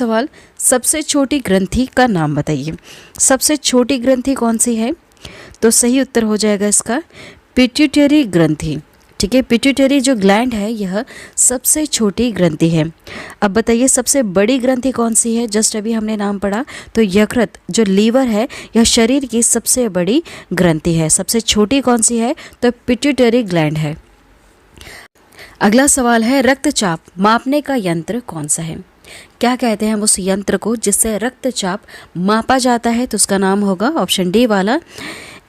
सवाल, सबसे छोटी ग्रंथि का नाम बताइए। सबसे छोटी ग्रंथि कौन सी है? तो सही उत्तर हो जाएगा इसका पिट्यूटरी ग्रंथि। ठीक है, पिट्यूटरी जो ग्लैंड है यह सबसे छोटी ग्रंथि है। अब बताइए सबसे बड़ी ग्रंथि कौन सी है? जस्ट अभी हमने नाम पढ़ा तो यकृत जो लीवर है यह शरीर की सबसे बड़ी ग्रंथि है। सबसे छोटी कौन सी है? तो पिट्यूटरी ग्लैंड है। अगला सवाल है, रक्तचाप मापने का यंत्र कौन सा है? क्या कहते हैं हम उस यंत्र को जिससे रक्तचाप मापा जाता है? तो उसका नाम होगा ऑप्शन डी वाला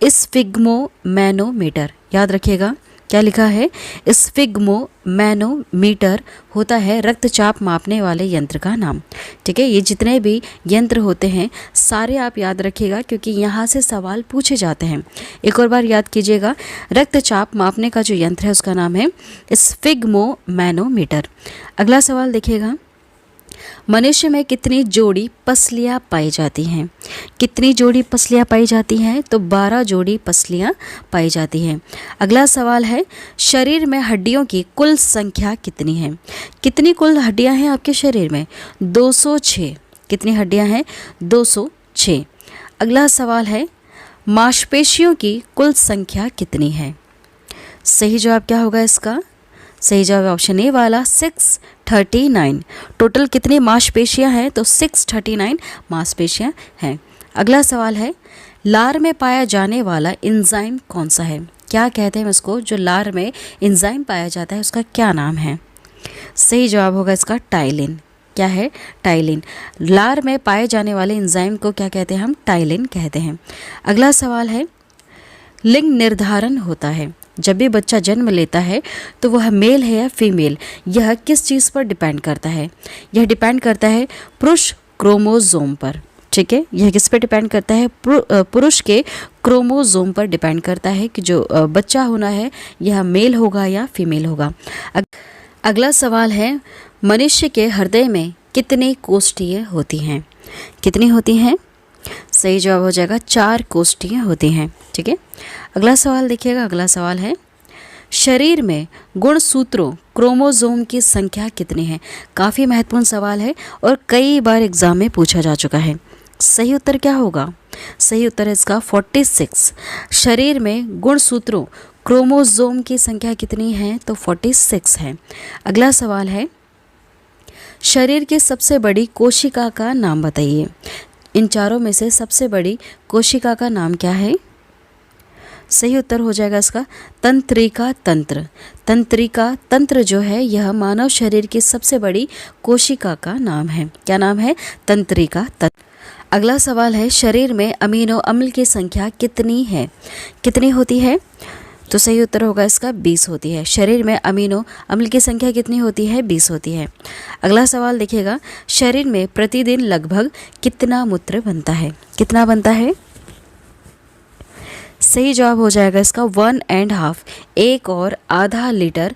स्फिग्मोमैनोमीटर। याद रखिएगा क्या लिखा है, स्फिग्मोमैनोमीटर होता है रक्तचाप मापने वाले यंत्र का नाम। ठीक है, ये जितने भी यंत्र होते हैं सारे आप याद रखिएगा क्योंकि यहाँ से सवाल पूछे जाते हैं। एक और बार याद कीजिएगा, रक्तचाप मापने का जो यंत्र है उसका नाम है स्फिग्मोमैनोमीटर। अगला सवाल देखिएगा, मनुष्य में कितनी जोड़ी पसलियाँ पाई जाती हैं? कितनी जोड़ी पसलियाँ पाई जाती हैं? तो 12 जोड़ी पसलियाँ पाई जाती हैं। अगला सवाल है, शरीर में हड्डियों की कुल संख्या कितनी है? कितनी कुल हड्डियाँ हैं आपके शरीर में? 206। कितनी हड्डियाँ हैं? 206। अगला सवाल है, मांसपेशियों की कुल संख्या कितनी है? सही जवाब क्या होगा इसका? सही जवाब ऑप्शन ए वाला 639। टोटल कितनी मांसपेशियां हैं? तो 639 मांसपेशियां हैं। अगला सवाल है, लार में पाया जाने वाला एंजाइम कौन सा है? क्या कहते हैं उसको जो लार में एंजाइम पाया जाता है उसका क्या नाम है? सही जवाब होगा इसका टाइलिन। क्या है? टाइलिन। लार में पाए जाने वाले एंजाइम को क्या कहते हैं? हम टाइलिन कहते हैं। अगला सवाल है, लिंग निर्धारण होता है जब भी बच्चा जन्म लेता है तो वह मेल है या फीमेल, यह किस चीज़ पर डिपेंड करता है? यह डिपेंड करता है पुरुष क्रोमोसोम पर। ठीक है, यह किस पर डिपेंड करता है? पुरुष के क्रोमोसोम पर डिपेंड करता है कि जो बच्चा होना है यह मेल होगा या फीमेल होगा। अगला सवाल है, मनुष्य के हृदय में कितनी कोष्ठियाँ होती हैं? कितनी होती हैं? सही जवाब हो जाएगा 4 कोष्ठियाँ होती हैं। ठीक है, अगला सवाल देखिएगा। अगला सवाल है, शरीर में गुणसूत्रों क्रोमोसोम की संख्या कितनी है? काफ़ी महत्वपूर्ण सवाल है और कई बार एग्जाम में पूछा जा चुका है। सही उत्तर क्या होगा? सही उत्तर है इसका 46। शरीर में गुणसूत्रों क्रोमोसोम की संख्या कितनी है? तो 46 है। अगला सवाल है, शरीर की सबसे बड़ी कोशिका का नाम बताइए। इन चारों में से सबसे बड़ी कोशिका का नाम क्या है? सही उत्तर हो जाएगा इसका तंत्रिका तंत्र। तंत्रिका तंत्र जो है यह मानव शरीर की सबसे बड़ी कोशिका का नाम है। क्या नाम है? तंत्रिका तंत्र। अगला सवाल है, शरीर में अमीनो अम्ल की संख्या कितनी है? कितनी होती है? तो सही उत्तर होगा इसका 20 होती है। शरीर में अमीनो अम्ल की संख्या कितनी होती है? 20 होती है। अगला सवाल देखिएगा, शरीर में प्रतिदिन लगभग कितना मूत्र बनता है? कितना बनता है? सही जवाब हो जाएगा इसका 1.5। 1.5 लीटर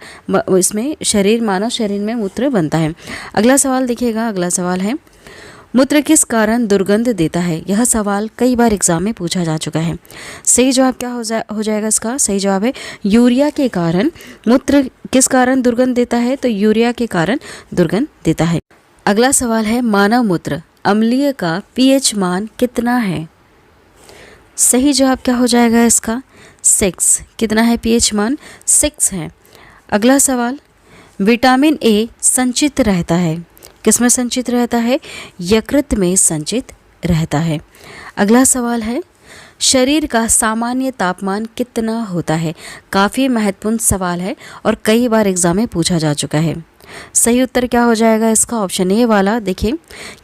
इसमें मानव शरीर में मूत्र बनता है। अगला सवाल देखिएगा। अगला सवाल है, मूत्र किस कारण दुर्गंध देता है? यह सवाल कई बार एग्जाम में पूछा जा चुका है। सही जवाब क्या हो जाएगा इसका? सही जवाब है यूरिया के कारण। मूत्र किस कारण दुर्गंध देता है? तो यूरिया के कारण दुर्गंध देता है। अगला सवाल है, मानव मूत्र अम्लीय का पीएच मान कितना है? सही जवाब क्या हो जाएगा इसका? 6। कितना है पीएच मान? 6 है। अगला सवाल, विटामिन ए संचित रहता है। किसमें संचित रहता है? यकृत में संचित रहता है। अगला सवाल है, शरीर का सामान्य तापमान कितना होता है? काफ़ी महत्वपूर्ण सवाल है और कई बार एग्जाम में पूछा जा चुका है। सही उत्तर क्या हो जाएगा इसका? ऑप्शन ए वाला। देखिए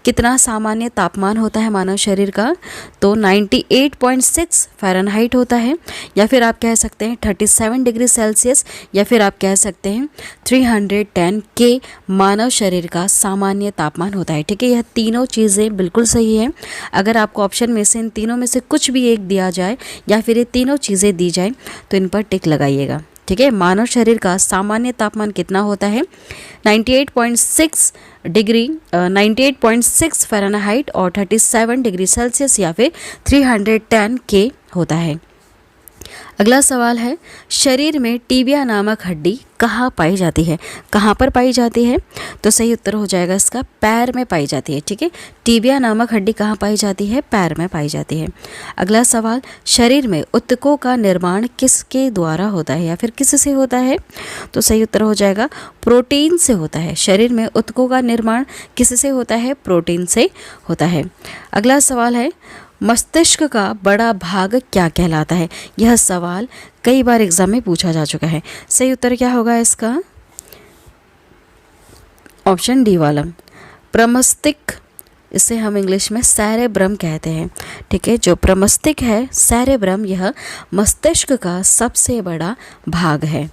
कितना सामान्य तापमान होता है मानव शरीर का? तो 98.6 फ़ारेनहाइट होता है, या फिर आप कह सकते हैं 37 डिग्री सेल्सियस, या फिर आप कह सकते हैं 310 के मानव शरीर का सामान्य तापमान होता है। ठीक है, यह तीनों चीज़ें बिल्कुल सही है। अगर आपको ऑप्शन में से इन तीनों में से कुछ भी एक दिया जाए या फिर ये तीनों चीज़ें दी जाए तो इन पर टिक लगाइएगा। ठीक है, मानव शरीर का सामान्य तापमान कितना होता है? 98.6 फ़ारेनहाइट और 37 डिग्री सेल्सियस या फिर 310 के होता है। अगला सवाल है, शरीर में टिबिया नामक हड्डी कहाँ पाई जाती है? कहाँ पर पाई जाती है? तो सही उत्तर हो जाएगा इसका पैर में पाई जाती है। ठीक है, टिबिया नामक हड्डी कहाँ पाई जाती है? पैर में पाई जाती है। अगला सवाल, शरीर में ऊतकों का निर्माण किसके द्वारा होता है या फिर किससे होता है? तो सही उत्तर हो जाएगा प्रोटीन से होता है। शरीर में ऊतकों का निर्माण किससे होता है? प्रोटीन से होता है। अगला सवाल है, मस्तिष्क का बड़ा भाग क्या कहलाता है? यह सवाल कई बार एग्जाम में पूछा जा चुका है। सही उत्तर क्या होगा इसका? ऑप्शन डी वाला, प्रमस्तिष्क। इसे हम इंग्लिश में सेरेब्रम कहते हैं। ठीक है, जो प्रमस्तिष्क है सेरेब्रम, यह मस्तिष्क का सबसे बड़ा भाग है।